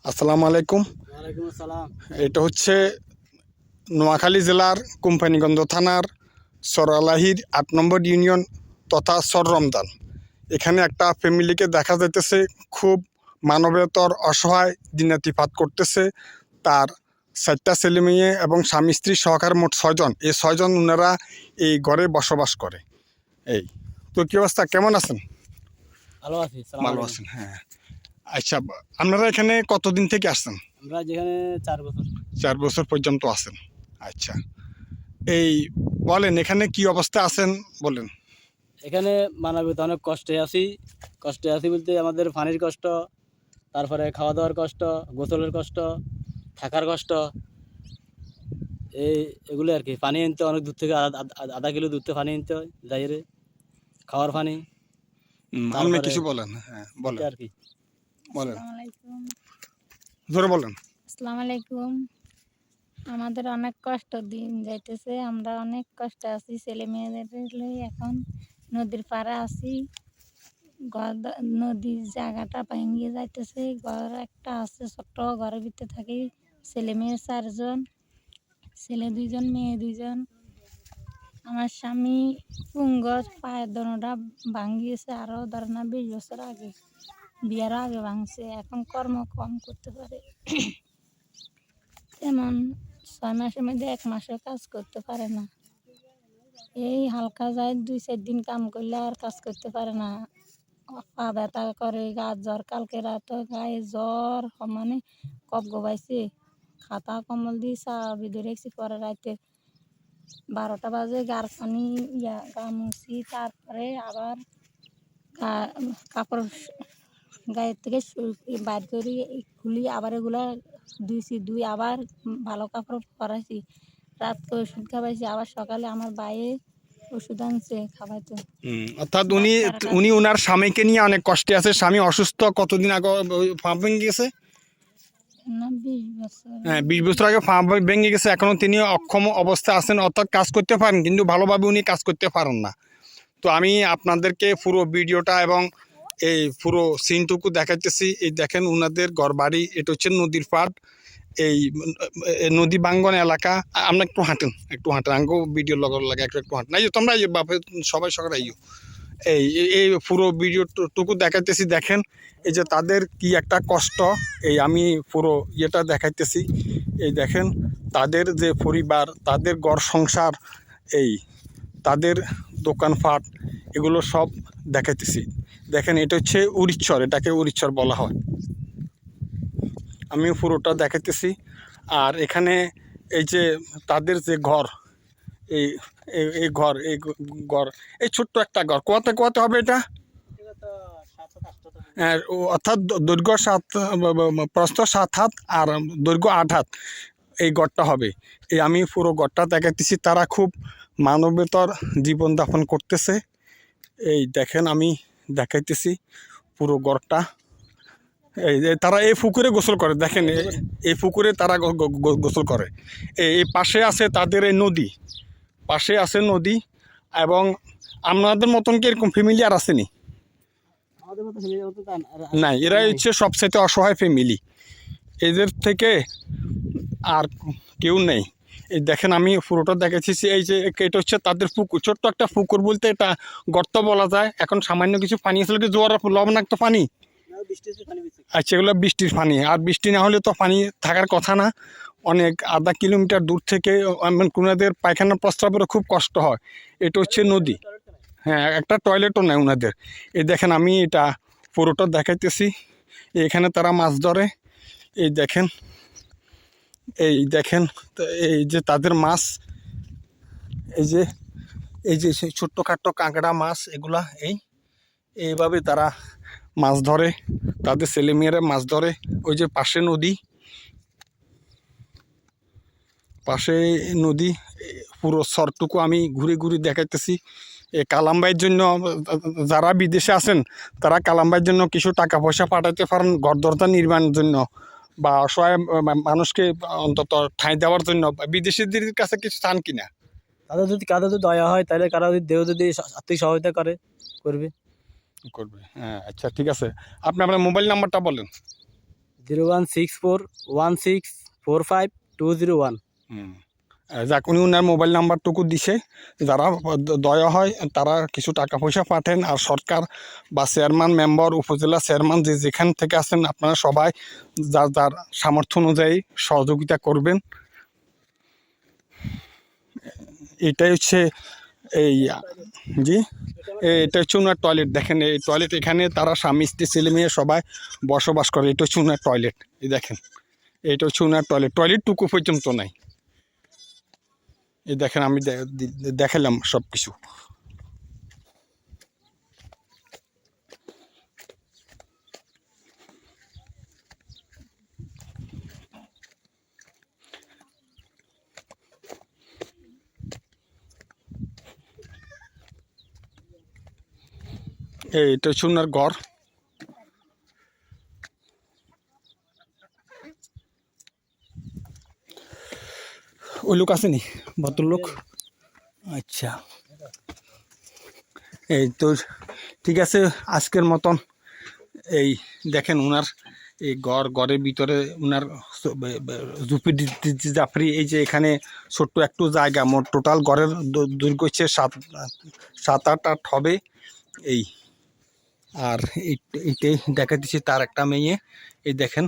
আসসালামু আলাইকুম। ওয়ালাইকুম আসসালাম। এটা হচ্ছে নোয়াখালী জেলার কোম্পানিগঞ্জ থানার সরালাহির ৮ নম্বর ইউনিয়ন তথা সর রমজান। এখানে একটা ফ্যামিলিকে দেখা যাইতেছে খুব মানবেতর অসহায় দিনাতিপাত করতেছে। তার ৪টা ছেলে মেয়ে এবং স্বামী স্ত্রী সহকারে মোট ৬জন। এই ৬জন ওনারা এই ঘরে বসবাস করে। এই তো কী অবস্থা, কেমন আছেন? ভালো আছি। সালাম ভালো আলাইকুম। আছেন, হ্যাঁ। আচ্ছা, আপনারা এখানে কতদিন থেকে আসছেন? আমরা যেখানে 4 বছর। ৪ বছর পর্যন্ত আছেন। আচ্ছা, এই বলেন এখানে কি অবস্থা আছেন বলেন। এখানে মানবিত অনেক কষ্টে আছি বলতে আমাদের পানির কষ্ট, তারপরে খাওয়া দাওয়ার কষ্ট, গোসলের কষ্ট, থাকার কষ্ট, এগুলো আর কি। পানি আনতে অনেক দূর থেকে আধা কিলো দূর থেকে পানি আনতে হয় যাইরে, খাওয়ার পানি। আপনি তারপরে কিছু বলেন, হ্যাঁ বলেন আর কি। বলেন, আসসালামু আলাইকুম। জোরে বলেন। আসসালামু আলাইকুম। আমাদের অনেক কষ্ট দিন যাইতেছে, আমরা অনেক কষ্টে আছি। ছেলে মেয়েদের লই এখন নদীর পাড়ে আছি। নদীর জায়গাটা ভেঙে যাইতেছে। ঘর একটা আছে ছোট্ট, ঘরের ভিতরে থাকি। ছেলে মেয়ে 4 জন, ছেলে 2 জন মেয়ে 2 জন। আমার স্বামী পুঙ্গর পায়ের দোনোটা ভাঙিয়েছে, আরও ধরে না 20 বছর আগে, বিয়ার আগে ভাঙছে। এখন কর্ম কম করতে পারে, তেমন 6 মাসের মধ্যে 1 মাসও কাজ করতে পারে না। এই হালকা যায় 2-4 দিন কাম করলে আর কাজ করতে পারে না। পা ব্যথা করে, গা জ্বর, কালকে রাতে গায়ে জ্বর মানে কফ গোবাইছে। খাতা কম্বল দিয়ে চা বেঁধে রেখেছি, পরে রাতে 12টা বাজে গার পানি গা মুছি, তারপরে আবার কাপড় গায়ের থেকে বাইর করি, খুলি, আবার এগুলা ধুই আবার ভালো কাপড় পরাইছি, রাতকে ওষুধ খাওয়াইছি, আবার সকালে আমার বাইরে ওষুধ আনছে খাওয়াইতো। অর্থাৎ উনি ডাক্তার উনি ওনার স্বামীকে নিয়ে অনেক কষ্টে আছে। স্বামী অসুস্থ, কতদিন আগে পা ভেঙে গেছে? না 20 বছর। হ্যাঁ, 20 বছর আগে পা ভেঙে গেছে। এখনও তিনি অক্ষম অবস্থায় আছেন, অর্থাৎ কাজ করতে পারেন কিন্তু ভালোভাবে উনি কাজ করতে পারেন না। তো আমি আপনাদেরকে পুরো ভিডিওটা এবং এই পুরো সিনটুকু দেখাইতেছি। এই দেখেন ওনাদের ঘরবাড়ি, এটা হচ্ছে নদীর পাড়। এই নদী বাঙ্গন এলাকা। আমরা একটু হাঁটেন, আঙ্গো ভিডিও লাগে একটু একটু হাঁটেন। এই যে তোমরা এই বাপে সবাই সকালে আইও। এই এই পুরো ভিডিওটুকু দেখাইতেছি। দেখেন এই যে তাদের কি একটা কষ্ট, এই আমি পুরো ইয়েটা দেখাইতেছি। এই দেখেন তাদের যে পরিবার, তাদের ঘর সংসার, এই তাদের দোকানপাট, এগুলো সব দেখাইতেছি। দেখেন এটা হচ্ছে উড়িচ্ছর, এটাকে উড়িচ্ছর বলা হয়। আমি পুরোটা দেখাইতেছি। আর এখানে এই যে তাদের যে ঘর, এই এই ঘর, ঘর, এই ছোট্ট একটা ঘর, কোয়াতে হবে এটা। অর্থাৎ দৈর্ঘ্য 7, প্রস্থ 7 হাত আর দৈর্ঘ্য 8 হাত এই গড়টা হবে। এই আমি পুরো গড়টা দেখাইতেছি। তারা খুব মানবেতর জীবনযাপন করতেছে। এই দেখেন আমি দেখাইতেছি পুরো গড়টা। এই যে তারা এই পুকুরে গোসল করে, দেখেন এই পুকুরে তারা গোসল করে। এই পাশে আছে তাদের এই নদী, পাশে আছে নদী। এবং আপনাদের মতন কি এরকম ফ্যামিলি আর আসেনি? নাই, এরাই হচ্ছে সবচেয়ে অসহায় ফ্যামিলি। এদের থেকে আর কেউ নেই। এই দেখেন আমি পুরোটা দেখাচ্ছি। এই যে এটা হচ্ছে তাদের পুকুর, ছোট্ট একটা পুকুর বলতে এটা গর্ত বলা যায়। এখন সামান্য কিছু পানি আসলে কি জোয়ার লবণাক্ত পানি। আচ্ছা, এগুলো বৃষ্টির পানি। আর বৃষ্টি না হলে তো পানি থাকার কথা না। অনেক আধা কিলোমিটার দূর থেকে ওনাদের পায়খানা প্রস্রাবেরও খুব কষ্ট হয়। এটা হচ্ছে নদী, হ্যাঁ, একটা টয়লেটও নেই ওনাদের। এই দেখেন আমি এটা পুরোটা দেখাইতেছি। এখানে তারা মাছ ধরে। এই দেখেন, এই দেখেন এই যে তাদের মাছ, এই যে সেই ছোট্টখাট্টো কাঁকড়া মাছ, এগুলা এইভাবে তারা মাছ ধরে। তাদের ছেলেমেয়েরা মাছ ধরে। ওই যে পাশে নদী, পুরো সরটুকু আমি ঘুরে ঘুরে দেখাইতেছি। এই কালামবাইয়ের জন্য যারা বিদেশে আছেন তারা কালামবাইয়ের জন্য কিছু টাকা পয়সা পাঠাতে পারেন ঘর দরজা নির্মাণের জন্য, বা অসহায় মানুষকে অন্তত ঠাঁই দেওয়ার জন্য। বিদেশিদের কাছে কিছু চান কিনা? কারো যদি দয়া হয়, তাহলে কারো যদি দেহ যদি আর্থিক সহায়তা করবে। হ্যাঁ, আচ্ছা ঠিক আছে। আপনি আপনার মোবাইল নাম্বারটা বলেন। 01641645 যাক, উনি ওনার মোবাইল নাম্বারটুকু দিছে, যারা দয়া হয় তারা কিছু টাকা পয়সা পাঠান। আর সরকার বা চেয়ারম্যান, মেম্বার, উপজেলা চেয়ারম্যান যেখান থেকে আছেন, আপনারা সবাই যার যার সামর্থ্য অনুযায়ী সহযোগিতা করবেন। এটাই হচ্ছে এই জি, এটা হচ্ছে ওনার টয়লেট। দেখেন এই টয়লেট, এখানে তারা স্বামী স্ত্রী ছেলে মেয়ে সবাই বসবাস করে। এটা হচ্ছে ওনার টয়লেট। এই দেখেন, এটা হচ্ছে ওনার টয়লেট, টয়লেটটুকু পর্যন্ত নাই। এই দেখেন, আমি দেখালাম সব কিছু। এটা হচ্ছে ওনার ঘর। ওই লোক আসেনি, ভদ্রলোক। আচ্ছা, এই তো ঠিক আছে। আজকের মতন এই দেখেন ওনার এই ঘরের ভিতরে ওনার ঝুপি জাফরি। এই যে এখানে ছোট্ট একটু জায়গা, মোট টোটাল ঘরের দৈর্ঘ্য হচ্ছে 7-8 হবে। এই আর এইটাই দেখা দিচ্ছি তার একটা মেয়ে। এই দেখেন